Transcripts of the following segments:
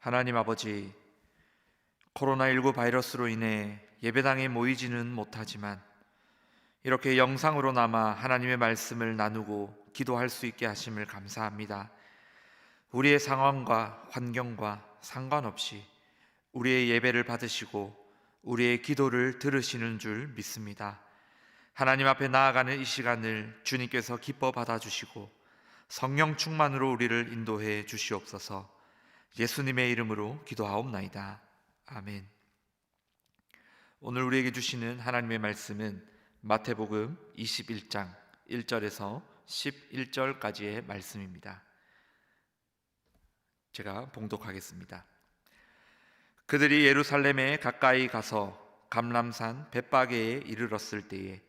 하나님 아버지, 코로나19 바이러스로 인해 예배당에 모이지는 못하지만 이렇게 영상으로나마 하나님의 말씀을 나누고 기도할 수 있게 하심을 감사합니다. 우리의 상황과 환경과 상관없이 우리의 예배를 받으시고 우리의 기도를 들으시는 줄 믿습니다. 하나님 앞에 나아가는 이 시간을 주님께서 기뻐 받아주시고 성령 충만으로 우리를 인도해 주시옵소서. 예수님의 이름으로 기도하옵나이다. 아멘. 오늘 우리에게 주시는 하나님의 말씀은 마태복음 21장 1절에서 11절까지의 말씀입니다. 제가 봉독하겠습니다. 그들이 예루살렘에 가까이 가서 감람산 벳바게에 이르렀을 때에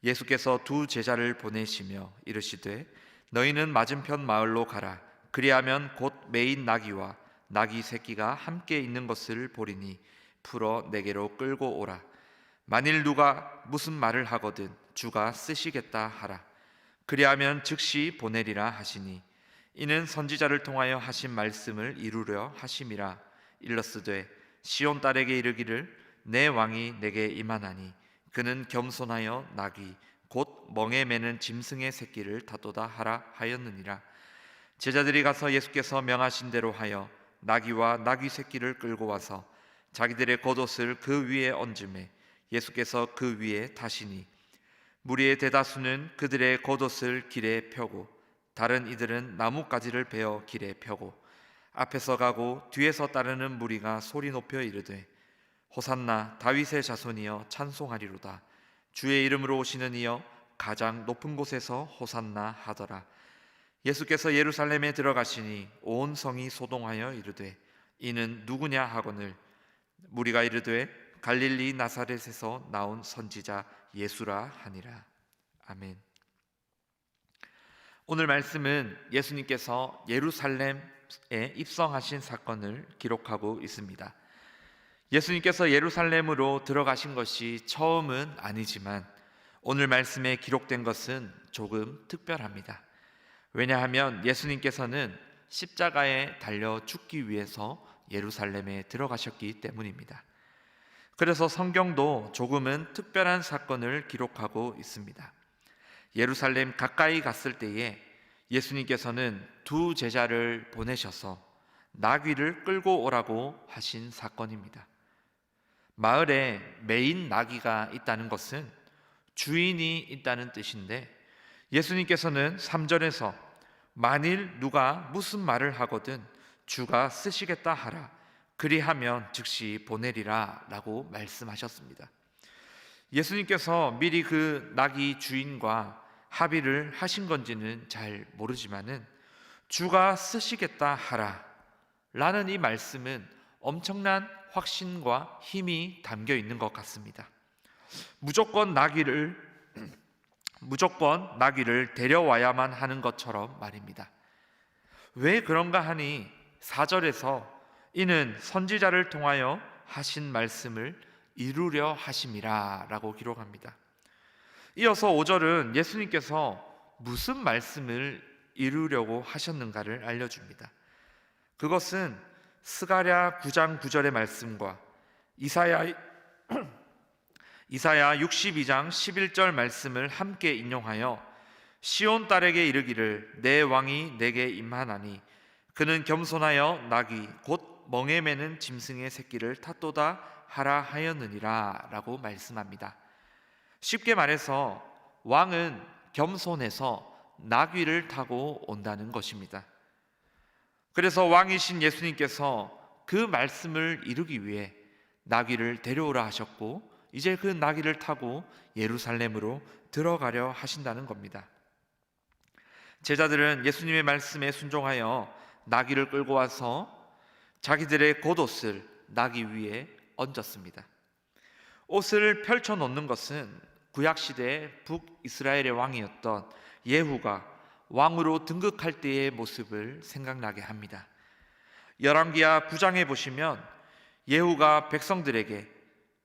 예수께서 두 제자를 보내시며 이르시되 너희는 맞은편 마을로 가라. 그리하면 곧 매인 나귀와 나귀 새끼가 함께 있는 것을 보리니 풀어 내게로 끌고 오라. 만일 누가 무슨 말을 하거든 주가 쓰시겠다 하라. 그리하면 즉시 보내리라 하시니 이는 선지자를 통하여 하신 말씀을 이루려 하심이라. 일러스되 시온 딸에게 이르기를 내 왕이 내게 임하나니 그는 겸손하여 나귀 곧 멍에 매는 짐승의 새끼를 타도다 하라 하였느니라. 제자들이 가서 예수께서 명하신 대로 하여 나귀와 나귀 새끼를 끌고 와서 자기들의 겉옷을 그 위에 얹음에 예수께서 그 위에 타시니 무리의 대다수는 그들의 겉옷을 길에 펴고 다른 이들은 나뭇가지를 베어 길에 펴고 앞에서 가고 뒤에서 따르는 무리가 소리 높여 이르되 호산나 다윗의 자손이여 찬송하리로다. 주의 이름으로 오시는 이여 가장 높은 곳에서 호산나 하더라. 예수께서 예루살렘에 들어가시니 온 성이 소동하여 이르되 이는 누구냐 하거늘 무리가 이르되 갈릴리 나사렛에서 나온 선지자 예수라 하니라. 아멘. 오늘 말씀은 예수님께서 예루살렘에 입성하신 사건을 기록하고 있습니다. 예수님께서 예루살렘으로 들어가신 것이 처음은 아니지만 오늘 말씀에 기록된 것은 조금 특별합니다. 왜냐하면 예수님께서는 십자가에 달려 죽기 위해서 예루살렘에 들어가셨기 때문입니다. 그래서 성경도 조금은 특별한 사건을 기록하고 있습니다. 예루살렘 가까이 갔을 때에 예수님께서는 두 제자를 보내셔서 나귀를 끌고 오라고 하신 사건입니다. 마을에 매인 나귀가 있다는 것은 주인이 있다는 뜻인데 예수님께서는 3절에서 만일 누가 무슨 말을 하거든 주가 쓰시겠다 하라. 그리하면 즉시 보내리라 라고 말씀하셨습니다. 예수님께서 미리 그 나귀 주인과 합의를 하신 건지는 잘 모르지만은 주가 쓰시겠다 하라 라는 이 말씀은 엄청난 확신과 힘이 담겨 있는 것 같습니다. 무조건 나귀를 데려와야만 하는 것처럼 말입니다. 왜 그런가 하니 4절에서 이는 선지자를 통하여 하신 말씀을 이루려 하심이라 라고 기록합니다. 이어서 5절은 예수님께서 무슨 말씀을 이루려고 하셨는가를 알려줍니다. 그것은 스가랴 9장 9절의 말씀과 이사야 62장 11절 말씀을 함께 인용하여 시온 딸에게 이르기를 내 왕이 내게 임하나니 그는 겸손하여 나귀 곧 멍에 매는 짐승의 새끼를 탔도다 하라 하였느니라 라고 말씀합니다. 쉽게 말해서 왕은 겸손해서 나귀를 타고 온다는 것입니다. 그래서 왕이신 예수님께서 그 말씀을 이루기 위해 나귀를 데려오라 하셨고 이제 그 나귀를 타고 예루살렘으로 들어가려 하신다는 겁니다. 제자들은 예수님의 말씀에 순종하여 나귀를 끌고 와서 자기들의 겉옷을 나귀 위에 얹었습니다. 옷을 펼쳐 놓는 것은 구약시대의 북이스라엘의 왕이었던 예후가 왕으로 등극할 때의 모습을 생각나게 합니다. 열왕기하 9장에 보시면 예후가 백성들에게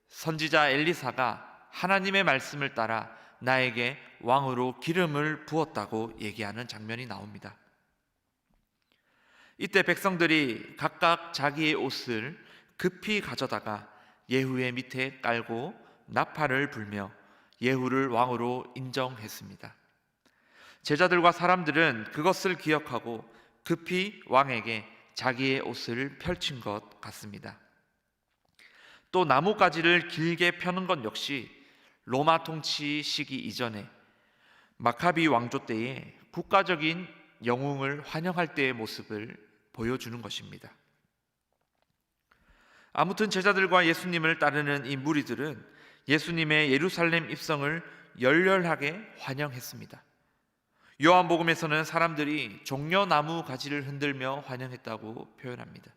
선지자 엘리사가 하나님의 말씀을 따라 나에게 왕으로 기름을 부었다고 얘기하는 장면이 나옵니다. 이때 백성들이 각각 자기의 옷을 급히 가져다가 예후의 밑에 깔고 나팔을 불며 예후를 왕으로 인정했습니다. 제자들과 사람들은 그것을 기억하고 급히 왕에게 자기의 옷을 펼친 것 같습니다. 또 나뭇가지를 길게 펴는 것 역시 로마 통치 시기 이전에 마카비 왕조 때의 국가적인 영웅을 환영할 때의 모습을 보여주는 것입니다. 아무튼 제자들과 예수님을 따르는 이 무리들은 예수님의 예루살렘 입성을 열렬하게 환영했습니다. 요한복음에서는 사람들이 종려나무 가지를 흔들며 환영했다고 표현합니다.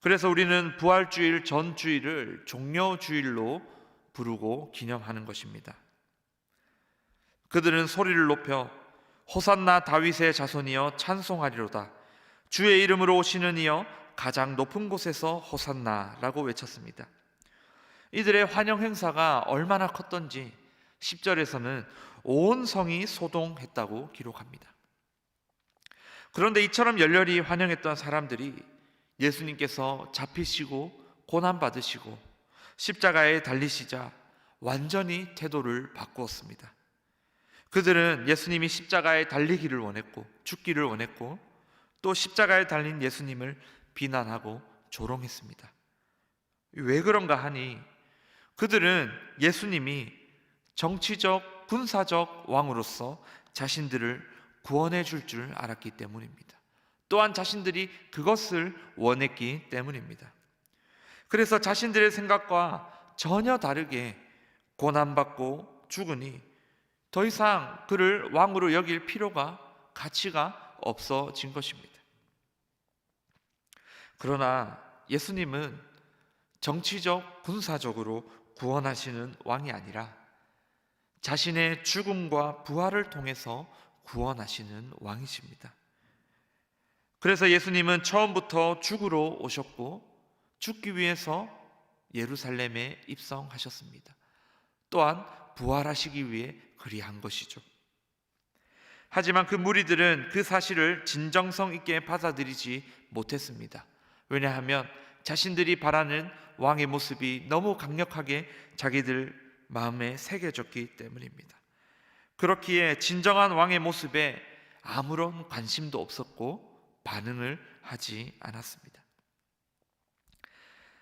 그래서 우리는 부활주일 전 주일을 종려주일로 부르고 기념하는 것입니다. 그들은 소리를 높여 호산나 다윗의 자손이여 찬송하리로다, 주의 이름으로 오시는 이여 가장 높은 곳에서 호산나라고 외쳤습니다. 이들의 환영 행사가 얼마나 컸던지 10절에서는 온 성이 소동했다고 기록합니다. 그런데 이처럼 열렬히 환영했던 사람들이 예수님께서 잡히시고 고난받으시고 십자가에 달리시자 완전히 태도를 바꾸었습니다. 그들은 예수님이 십자가에 달리기를 원했고 죽기를 원했고 또 십자가에 달린 예수님을 비난하고 조롱했습니다. 왜 그런가 하니 그들은 예수님이 정치적, 군사적 왕으로서 자신들을 구원해 줄 줄 알았기 때문입니다. 또한 자신들이 그것을 원했기 때문입니다. 그래서 자신들의 생각과 전혀 다르게 고난받고 죽으니 더 이상 그를 왕으로 여길 필요가, 가치가 없어진 것입니다. 그러나 예수님은 정치적, 군사적으로 구원하시는 왕이 아니라 자신의 죽음과 부활을 통해서 구원하시는 왕이십니다. 그래서 예수님은 처음부터 죽으러 오셨고 죽기 위해서 예루살렘에 입성하셨습니다. 또한 부활하시기 위해 그리한 것이죠. 하지만 그 무리들은 그 사실을 진정성 있게 받아들이지 못했습니다. 왜냐하면 자신들이 바라는 왕의 모습이 너무 강력하게 자기들 마음에 새겨졌기 때문입니다. 그렇기에 진정한 왕의 모습에 아무런 관심도 없었고 반응을 하지 않았습니다.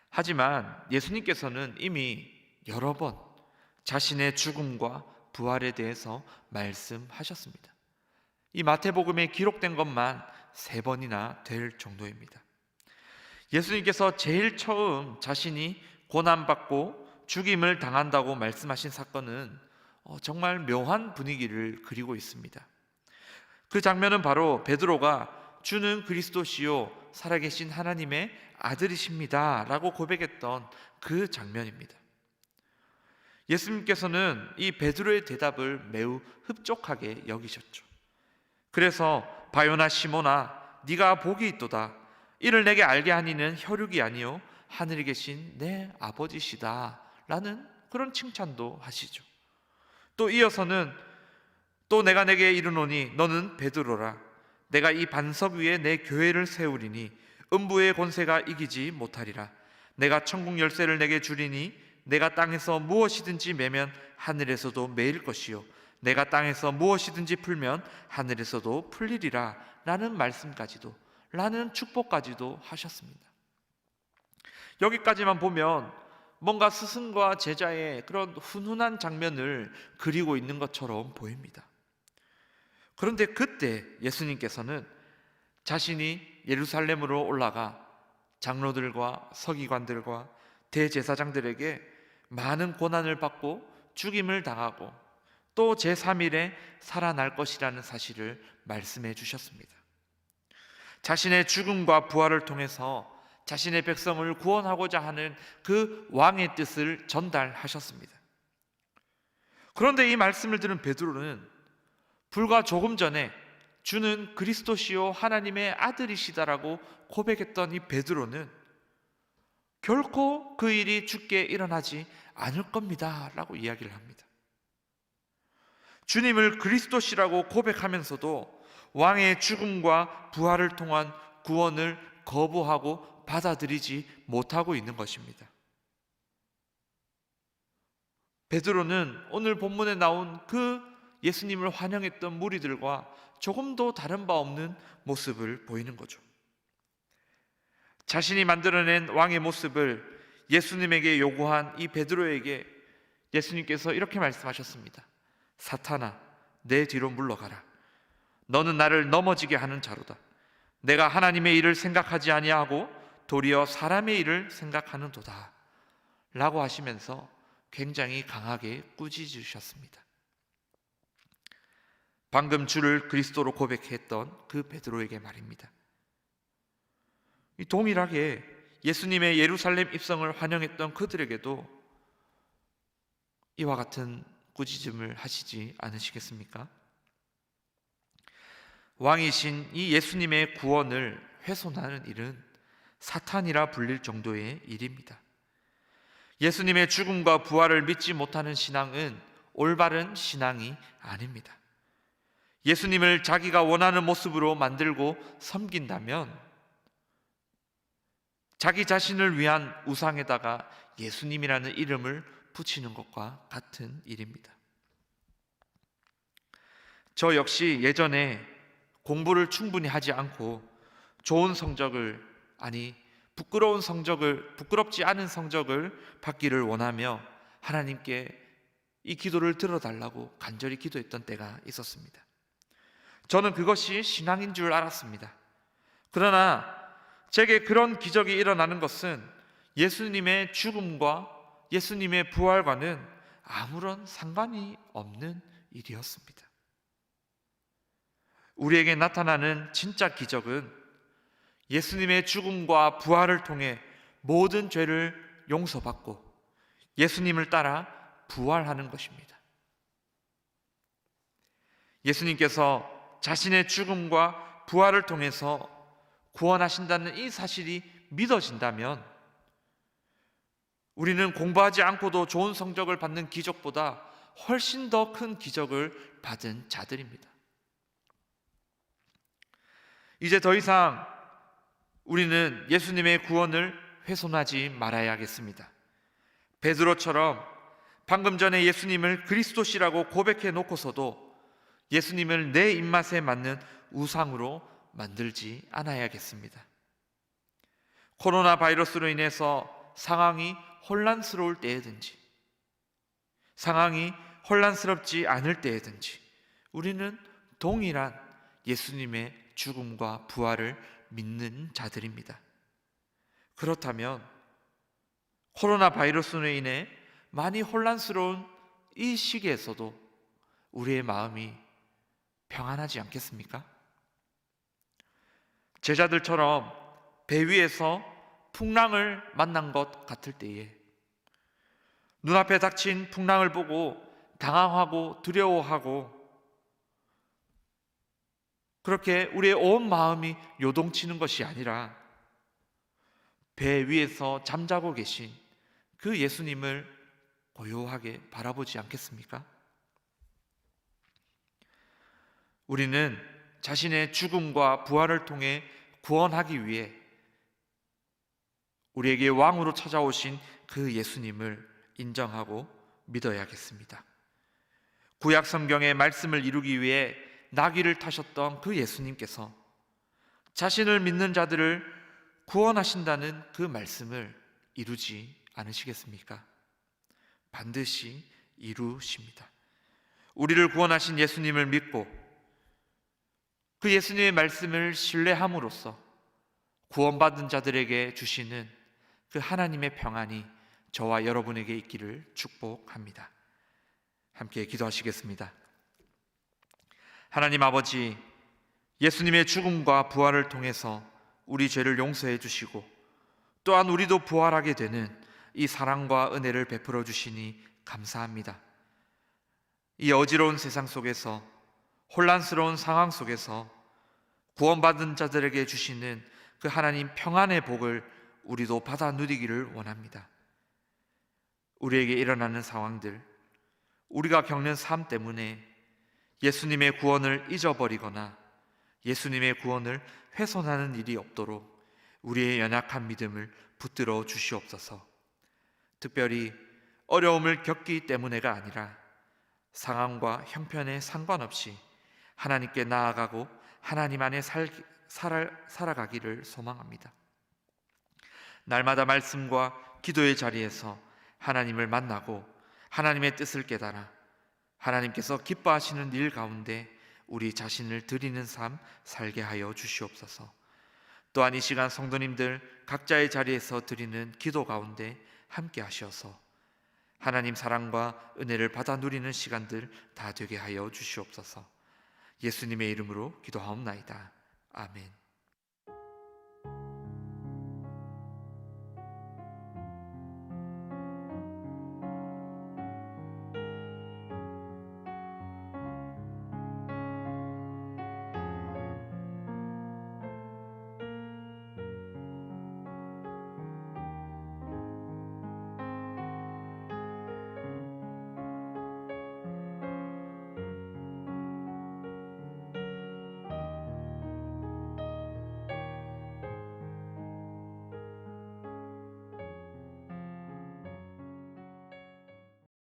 하지만 예수님께서는 이미 여러 번 자신의 죽음과 부활에 대해서 말씀하셨습니다. 이 마태복음에 기록된 것만 3번이나 될 정도입니다. 예수님께서 제일 처음 자신이 고난받고 죽임을 당한다고 말씀하신 사건은 정말 묘한 분위기를 그리고 있습니다. 그 장면은 바로 베드로가 주는 그리스도시요 살아계신 하나님의 아들이십니다 라고 고백했던 그 장면입니다. 예수님께서는 이 베드로의 대답을 매우 흡족하게 여기셨죠. 그래서 바요나 시몬아 네가 복이 있도다, 이를 내게 알게 하니는 혈육이 아니요 하늘에 계신 내 아버지시다 라는 그런 칭찬도 하시죠. 또 이어서는 또 내가 내게 이르노니 너는 베드로라, 내가 이 반석 위에 내 교회를 세우리니 음부의 권세가 이기지 못하리라. 내가 천국 열쇠를 내게 주리니 내가 땅에서 무엇이든지 매면 하늘에서도 매일 것이요 내가 땅에서 무엇이든지 풀면 하늘에서도 풀리리라 라는 말씀까지도, 라는 축복까지도 하셨습니다. 여기까지만 보면 뭔가 스승과 제자의 그런 훈훈한 장면을 그리고 있는 것처럼 보입니다. 그런데 그때 예수님께서는 자신이 예루살렘으로 올라가 장로들과 서기관들과 대제사장들에게 많은 고난을 받고 죽임을 당하고 또 제3일에 살아날 것이라는 사실을 말씀해 주셨습니다. 자신의 죽음과 부활을 통해서 자신의 백성을 구원하고자 하는 그 왕의 뜻을 전달하셨습니다. 그런데 이 말씀을 들은 베드로는 불과 조금 전에 주는 그리스도시요 하나님의 아들이시다라고 고백했던 이 베드로는 결코 그 일이 주께 일어나지 않을 겁니다 라고 이야기를 합니다. 주님을 그리스도시라고 고백하면서도 왕의 죽음과 부활을 통한 구원을 거부하고 받아들이지 못하고 있는 것입니다. 베드로는 오늘 본문에 나온 그 예수님을 환영했던 무리들과 조금도 다른 바 없는 모습을 보이는 거죠. 자신이 만들어낸 왕의 모습을 예수님에게 요구한 이 베드로에게 예수님께서 이렇게 말씀하셨습니다. 사탄아, 내 뒤로 물러가라. 너는 나를 넘어지게 하는 자로다. 내가 하나님의 일을 생각하지 아니하고 도리어 사람의 일을 생각하는도다 라고 하시면서 굉장히 강하게 꾸짖으셨습니다. 방금 주를 그리스도로 고백했던 그 베드로에게 말입니다. 동일하게 예수님의 예루살렘 입성을 환영했던 그들에게도 이와 같은 꾸짖음을 하시지 않으시겠습니까? 왕이신 이 예수님의 구원을 훼손하는 일은 사탄이라 불릴 정도의 일입니다. 예수님의 죽음과 부활을 믿지 못하는 신앙은 올바른 신앙이 아닙니다. 예수님을 자기가 원하는 모습으로 만들고 섬긴다면 자기 자신을 위한 우상에다가 예수님이라는 이름을 붙이는 것과 같은 일입니다. 저 역시 예전에 공부를 충분히 하지 않고 좋은 성적을, 부끄럽지 않은 성적을 받기를 원하며 하나님께 이 기도를 들어달라고 간절히 기도했던 때가 있었습니다. 저는 그것이 신앙인 줄 알았습니다. 그러나 제게 그런 기적이 일어나는 것은 예수님의 죽음과 예수님의 부활과는 아무런 상관이 없는 일이었습니다. 우리에게 나타나는 진짜 기적은 예수님의 죽음과 부활을 통해 모든 죄를 용서받고 예수님을 따라 부활하는 것입니다. 예수님께서 자신의 죽음과 부활을 통해서 구원하신다는 이 사실이 믿어진다면 우리는 공부하지 않고도 좋은 성적을 받는 기적보다 훨씬 더 큰 기적을 받은 자들입니다. 이제 더 이상 우리는 예수님의 구원을 훼손하지 말아야겠습니다. 베드로처럼 방금 전에 예수님을 그리스도시라고 고백해 놓고서도 예수님을 내 입맛에 맞는 우상으로 만들지 않아야겠습니다. 코로나 바이러스로 인해서 상황이 혼란스러울 때에든지 상황이 혼란스럽지 않을 때에든지 우리는 동일한 예수님의 죽음과 부활을 믿는 자들입니다. 그렇다면 코로나 바이러스로 인해 많이 혼란스러운 이 시기에서도 우리의 마음이 평안하지 않겠습니까? 제자들처럼 배 위에서 풍랑을 만난 것 같을 때에 눈앞에 닥친 풍랑을 보고 당황하고 두려워하고 그렇게 우리의 온 마음이 요동치는 것이 아니라 배 위에서 잠자고 계신 그 예수님을 고요하게 바라보지 않겠습니까? 우리는 자신의 죽음과 부활을 통해 구원하기 위해 우리에게 왕으로 찾아오신 그 예수님을 인정하고 믿어야겠습니다. 구약 성경의 말씀을 이루기 위해 나귀를 타셨던 그 예수님께서 자신을 믿는 자들을 구원하신다는 그 말씀을 이루지 않으시겠습니까? 반드시 이루십니다. 우리를 구원하신 예수님을 믿고 그 예수님의 말씀을 신뢰함으로써 구원받은 자들에게 주시는 그 하나님의 평안이 저와 여러분에게 있기를 축복합니다. 함께 기도하시겠습니다. 하나님 아버지, 예수님의 죽음과 부활을 통해서 우리 죄를 용서해 주시고 또한 우리도 부활하게 되는 이 사랑과 은혜를 베풀어 주시니 감사합니다. 이 어지러운 세상 속에서, 혼란스러운 상황 속에서 구원받은 자들에게 주시는 그 하나님 평안의 복을 우리도 받아 누리기를 원합니다. 우리에게 일어나는 상황들, 우리가 겪는 삶 때문에 예수님의 구원을 잊어버리거나 예수님의 구원을 훼손하는 일이 없도록 우리의 연약한 믿음을 붙들어 주시옵소서. 특별히 어려움을 겪기 때문에가 아니라 상황과 형편에 상관없이 하나님께 나아가고 하나님 안에 살아가기를 소망합니다. 날마다 말씀과 기도의 자리에서 하나님을 만나고 하나님의 뜻을 깨달아 하나님께서 기뻐하시는 일 가운데 우리 자신을 드리는 삶 살게 하여 주시옵소서. 또한 이 시간 성도님들 각자의 자리에서 드리는 기도 가운데 함께 하셔서 하나님 사랑과 은혜를 받아 누리는 시간들 다 되게 하여 주시옵소서. 예수님의 이름으로 기도하옵나이다. 아멘.